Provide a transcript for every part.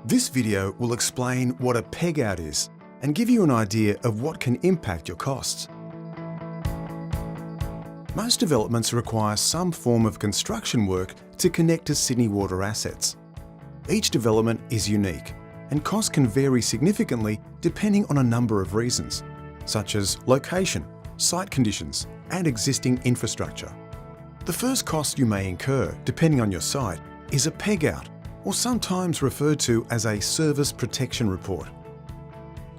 This video will explain what a peg-out is and give you an idea of what can impact your costs. Most developments require some form of construction work to connect to Sydney Water assets. Each development is unique, and costs can vary significantly depending on a number of reasons, such as location, site conditions, and existing infrastructure. The first cost you may incur, depending on your site, is a peg-out, or sometimes referred to as a service protection report.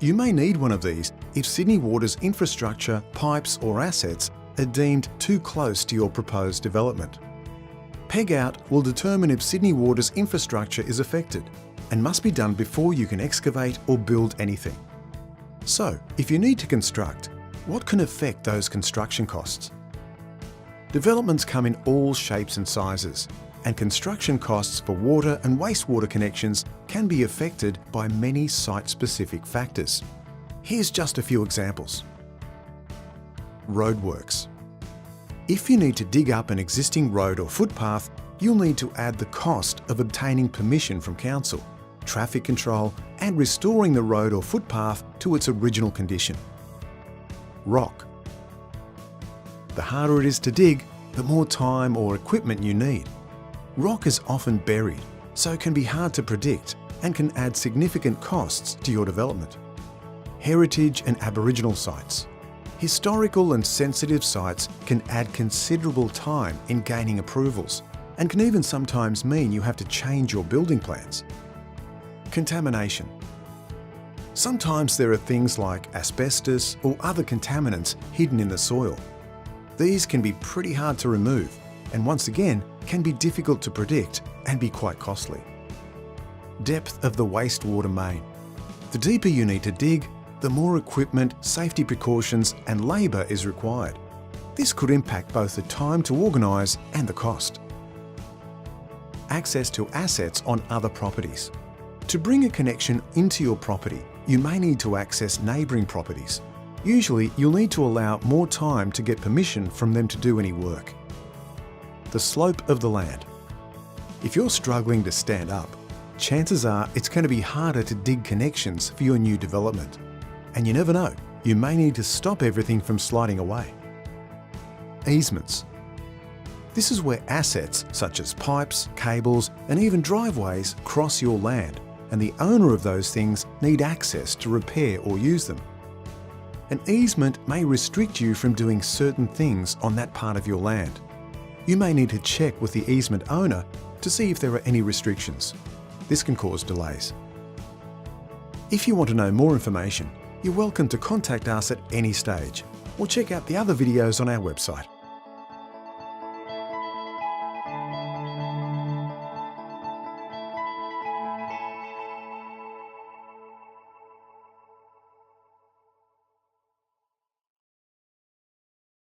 You may need one of these if Sydney Water's infrastructure, pipes or assets are deemed too close to your proposed development. Peg-out will determine if Sydney Water's infrastructure is affected and must be done before you can excavate or build anything. So, if you need to construct, what can affect those construction costs? Developments come in all shapes and sizes, and construction costs for water and wastewater connections can be affected by many site-specific factors. Here's just a few examples. Roadworks. If you need to dig up an existing road or footpath, you'll need to add the cost of obtaining permission from council, traffic control, and restoring the road or footpath to its original condition. Rock. The harder it is to dig, the more time or equipment you need. Rock is often buried, so it can be hard to predict and can add significant costs to your development. Heritage and Aboriginal sites. Historical and sensitive sites can add considerable time in gaining approvals and can even sometimes mean you have to change your building plans. Contamination. Sometimes there are things like asbestos or other contaminants hidden in the soil. These can be pretty hard to remove and once again can be difficult to predict and be quite costly. Depth of the wastewater main. The deeper you need to dig, the more equipment, safety precautions and labour is required. This could impact both the time to organise and the cost. Access to assets on other properties. To bring a connection into your property, you may need to access neighbouring properties. Usually, you'll need to allow more time to get permission from them to do any work. The slope of the land. If you're struggling to stand up, chances are it's going to be harder to dig connections for your new development. And you never know, you may need to stop everything from sliding away. Easements. This is where assets such as pipes, cables, and even driveways cross your land, and the owner of those things need access to repair or use them. An easement may restrict you from doing certain things on that part of your land. You may need to check with the easement owner to see if there are any restrictions. This can cause delays. If you want to know more information, you're welcome to contact us at any stage or check out the other videos on our website.